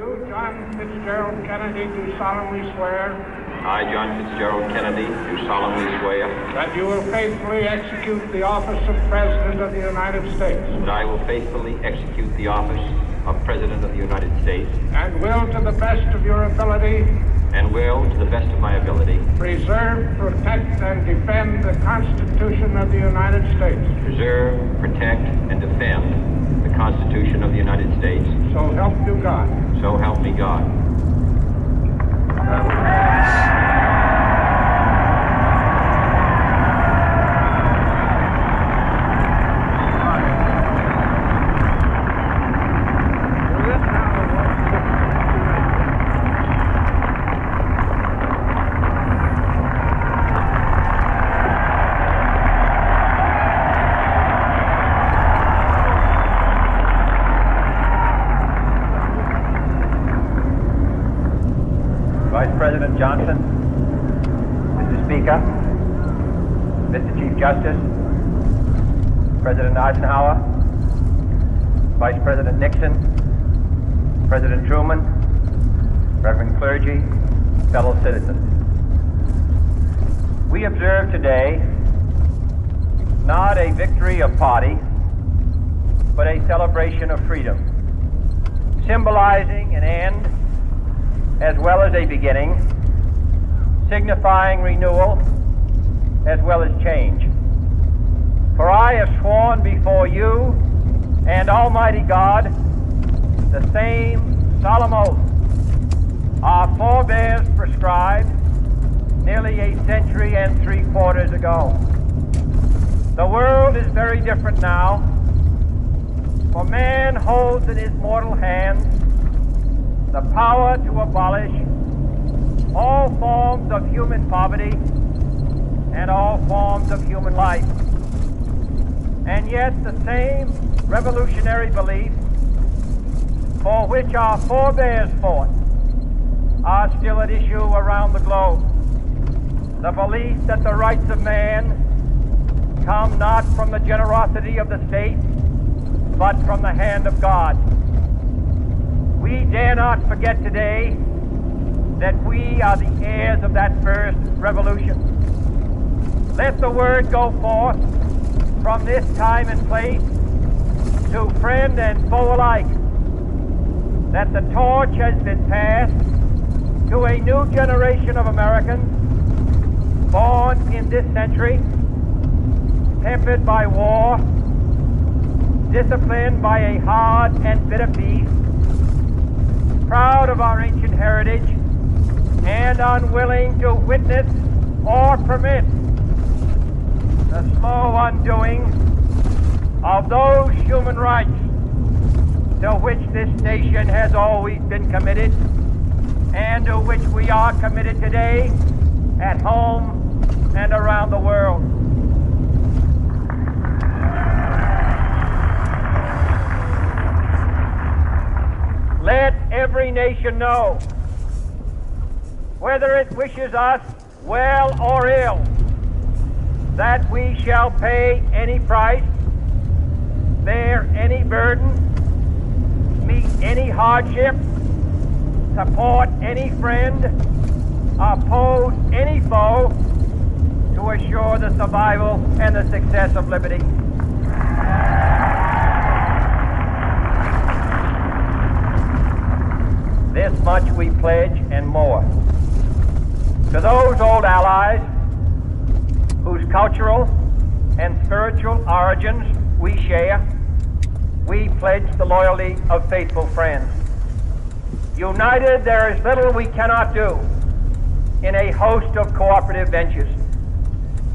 You, John Fitzgerald Kennedy, do solemnly swear. I, John Fitzgerald Kennedy, do solemnly swear. That you will faithfully execute the office of President of the United States. That I will faithfully execute the office of President of the United States. And will, to the best of your ability. And will, to the best of my ability. Preserve, protect, and defend the Constitution of the United States. Preserve, protect, and defend the Constitution of the United States. So help you God. So help me God. Vice President Johnson, Mr. Speaker, Mr. Chief Justice, President Eisenhower, Vice President Nixon, President Truman, Reverend clergy, fellow citizens. We observe today not a victory of party, but a celebration of freedom, symbolizing an end as well as a beginning, signifying renewal as well as change. For I have sworn before you and Almighty God the same solemn oath our forebears prescribed nearly a century and 3/4 ago. The world is very different now, for man holds in his mortal hands the power to abolish all forms of human poverty and all forms of human life. And yet the same revolutionary beliefs for which our forebears fought are still at issue around the globe. The belief that the rights of man come not from the generosity of the state, but from the hand of God. We dare not forget today that we are the heirs of that first revolution. Let the word go forth from this time and place to friend and foe alike that the torch has been passed to a new generation of Americans born in this century, tempered by war, disciplined by a hard and bitter peace, proud of our ancient heritage, and unwilling to witness or permit the slow undoing of those human rights to which this nation has always been committed and to which we are committed today at home and around the world. Let every nation know, whether it wishes us well or ill, that we shall pay any price, bear any burden, meet any hardship, support any friend, oppose any foe, to assure the survival and the success of liberty. This much we pledge and more. To those old allies whose cultural and spiritual origins we share, we pledge the loyalty of faithful friends. United, there is little we cannot do in a host of cooperative ventures.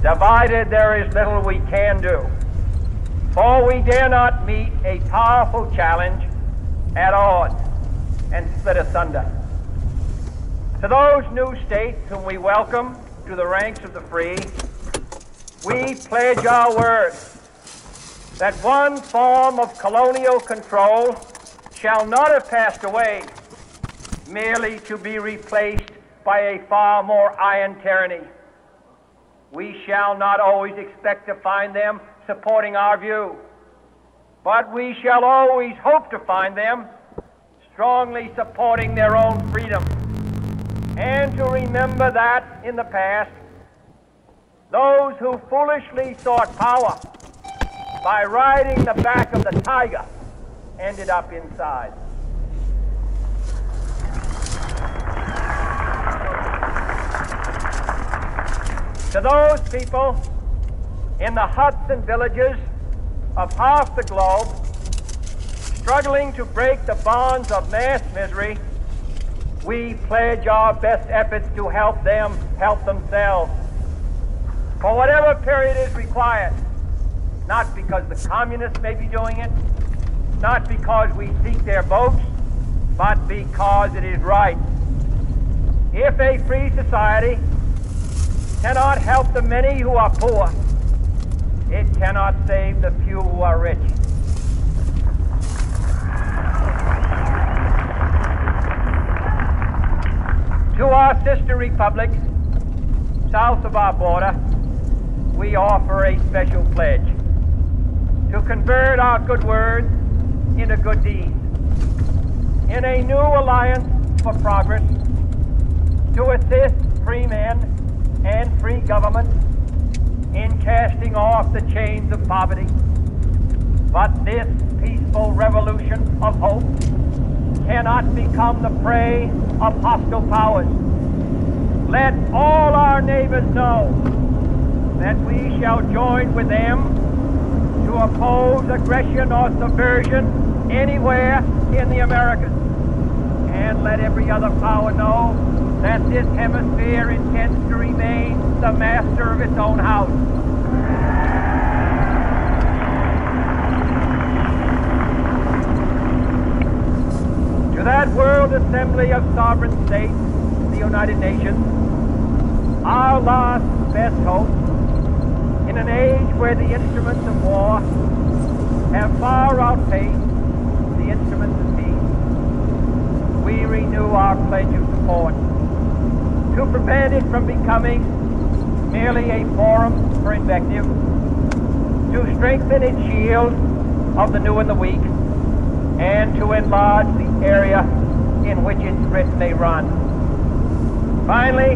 Divided, there is little we can do, for we dare not meet a powerful challenge at odds and split asunder. To those new states whom we welcome to the ranks of the free, we pledge our word that one form of colonial control shall not have passed away, merely to be replaced by a far more iron tyranny. We shall not always expect to find them supporting our view, but we shall always hope to find them strongly supporting their own freedom, and to remember that in the past, those who foolishly sought power by riding the back of the tiger ended up inside. To those people in the huts and villages of half the globe struggling to break the bonds of mass misery, we pledge our best efforts to help them help themselves for whatever period is required, not because the communists may be doing it, not because we seek their votes, but because it is right. If a free society cannot help the many who are poor, it cannot save the few who are rich. To our sister republic, south of our border, we offer a special pledge to convert our good words into good deeds, in a new alliance for progress, to assist free men and free government in casting off the chains of poverty. But this peaceful revolution of hope cannot become the prey of hostile powers. Let all our neighbors know that we shall join with them to oppose aggression or subversion anywhere in the Americas. And let every other power know that this hemisphere intends to remain the master of its own house. To that World Assembly of Sovereign States, the United Nations, our last best hope, in an age where the instruments of war have far outpaced the instruments of peace, we renew our pledge of support to prevent it from becoming merely a forum for invective, to strengthen its shield of the new and the weak, and to enlarge the area in which its threat may run. Finally,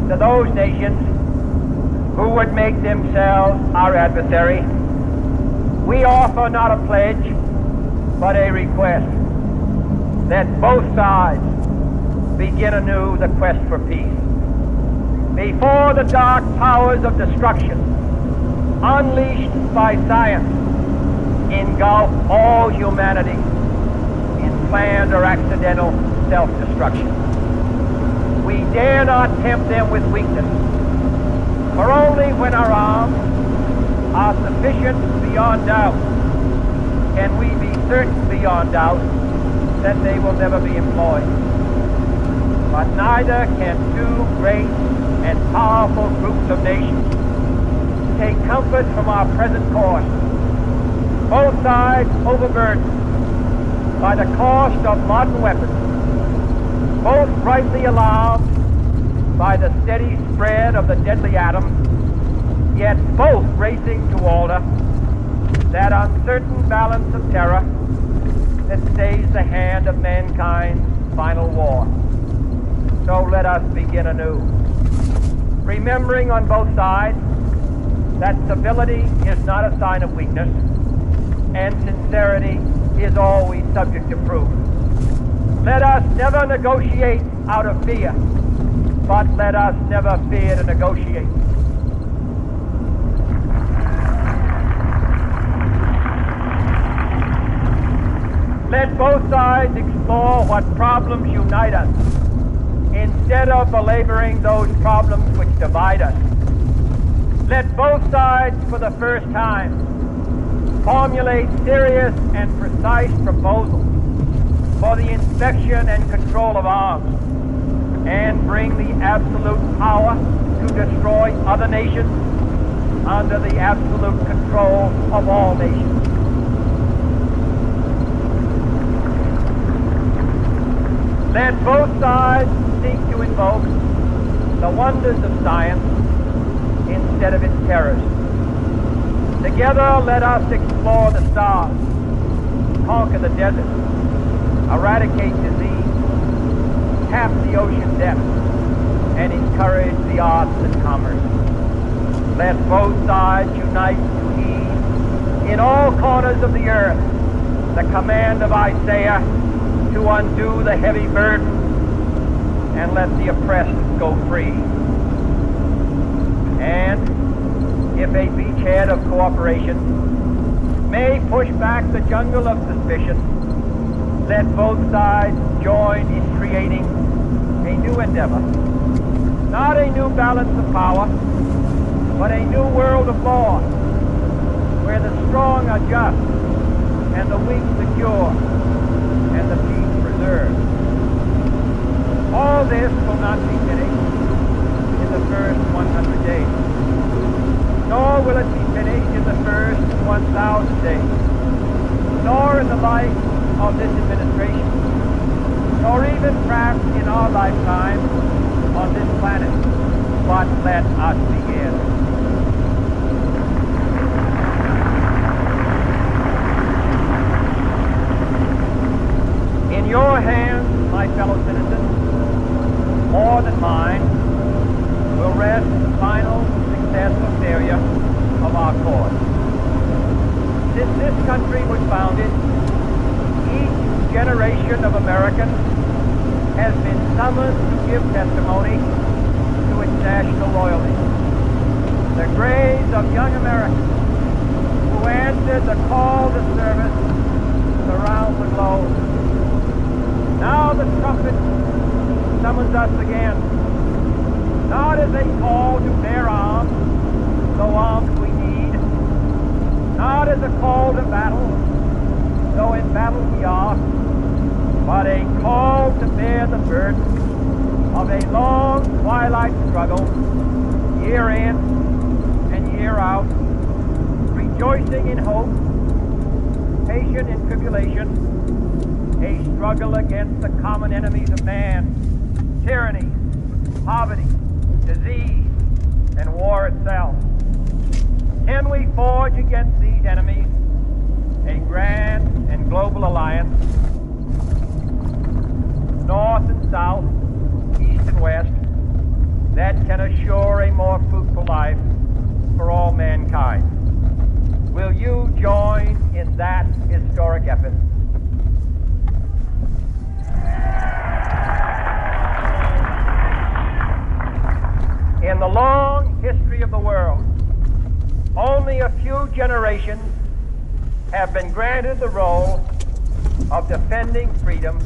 to those nations who would make themselves our adversary, we offer not a pledge, but a request that both sides begin anew the quest for peace. Before the dark powers of destruction, unleashed by science, engulf all humanity in planned or accidental self-destruction. We dare not tempt them with weakness, for only when our arms are sufficient beyond doubt can we be certain beyond doubt that they will never be employed. But neither can two great and powerful groups of nations take comfort from our present course, both sides overburdened by the cost of modern weapons, both rightly alarmed by the steady spread of the deadly atom, yet both racing to alter that uncertain balance of terror that stays the hand of mankind's final war. So let us begin anew, remembering on both sides that civility is not a sign of weakness, and sincerity is always subject to proof. Let us never negotiate out of fear, but let us never fear to negotiate. Let both sides explore what problems unite us, instead of belaboring those problems which divide us. Let both sides, for the first time, formulate serious and precise proposals for the inspection and control of arms, and bring the absolute power to destroy other nations under the absolute control of all nations. Let both sides seek to invoke the wonders of science instead of its terrors. Together, let us explore the stars, conquer the desert, eradicate disease, tap the ocean depths, and encourage the arts and commerce. Let both sides unite to heed in all corners of the earth the command of Isaiah to undo the heavy burden and let the oppressed go free. And if a beachhead of cooperation may push back the jungle of suspicion, let both sides join in creating a new endeavor. Not a new balance of power, but a new world of law, where the strong are just, and the weak secure, and the peace preserved. All this will not be finished in the first 100 days, nor will it be finished in the first 1,000 days, nor in the life of this administration, nor even perhaps in our lifetime on this planet. But let us begin. In your hands, my fellow citizens, more than mine, will rest the final success or failure of our cause. Since this country was founded, each generation of Americans has been summoned to give testimony to its national loyalty. The graves of young Americans who answered the call to service surround the globe. Now the trumpet summons us again, not as a call to bear arms, though arms we need, not as a call to battle, though in battle we are, but a call to bear the burden of a long twilight struggle, year in and year out, rejoicing in hope, patient in tribulation, a struggle against the common enemies of man, tyranny, poverty, disease, and war itself. Can we forge against these enemies a grand and global alliance, north and south, east and west, that can assure a more fruitful life for all mankind? Will you join in that historic effort? In the long history of the world, only a few generations have been granted the role of defending freedom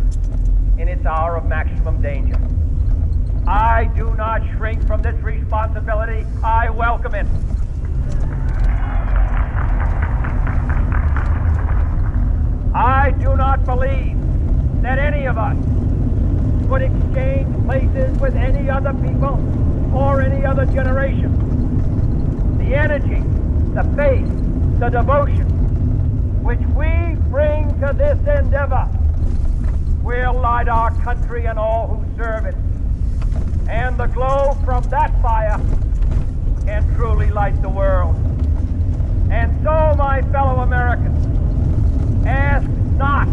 in its hour of maximum danger. I do not shrink from this responsibility. I welcome it. I do not believe that any of us would exchange places with any other people or any other generation. The energy, the faith, the devotion which we bring to this endeavor will light our country and all who serve it. And the glow from that fire can truly light the world. And so, my fellow Americans, ask not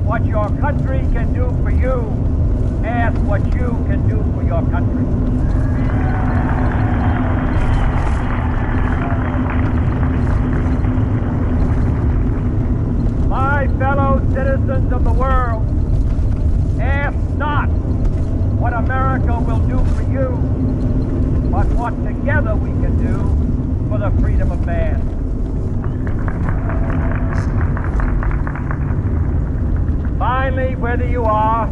what your country can do for you, ask what you can do for your country. My fellow citizens of the world, ask not what America will do for you, but what together we can do for the freedom of man. Finally, whether you are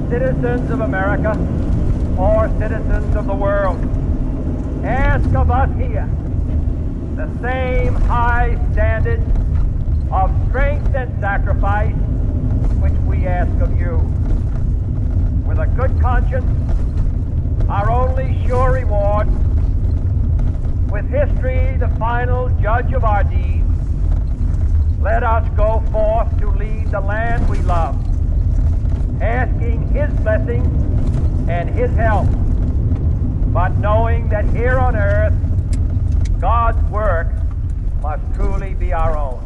citizens of America or citizens of the world, ask of us here the same high standard of strength and sacrifice which we ask of you. With a good conscience, our only sure reward, with history the final judge of our deeds, let us go forth to lead the land we love, asking His blessing and His help, but knowing that here on earth, God's work must truly be our own.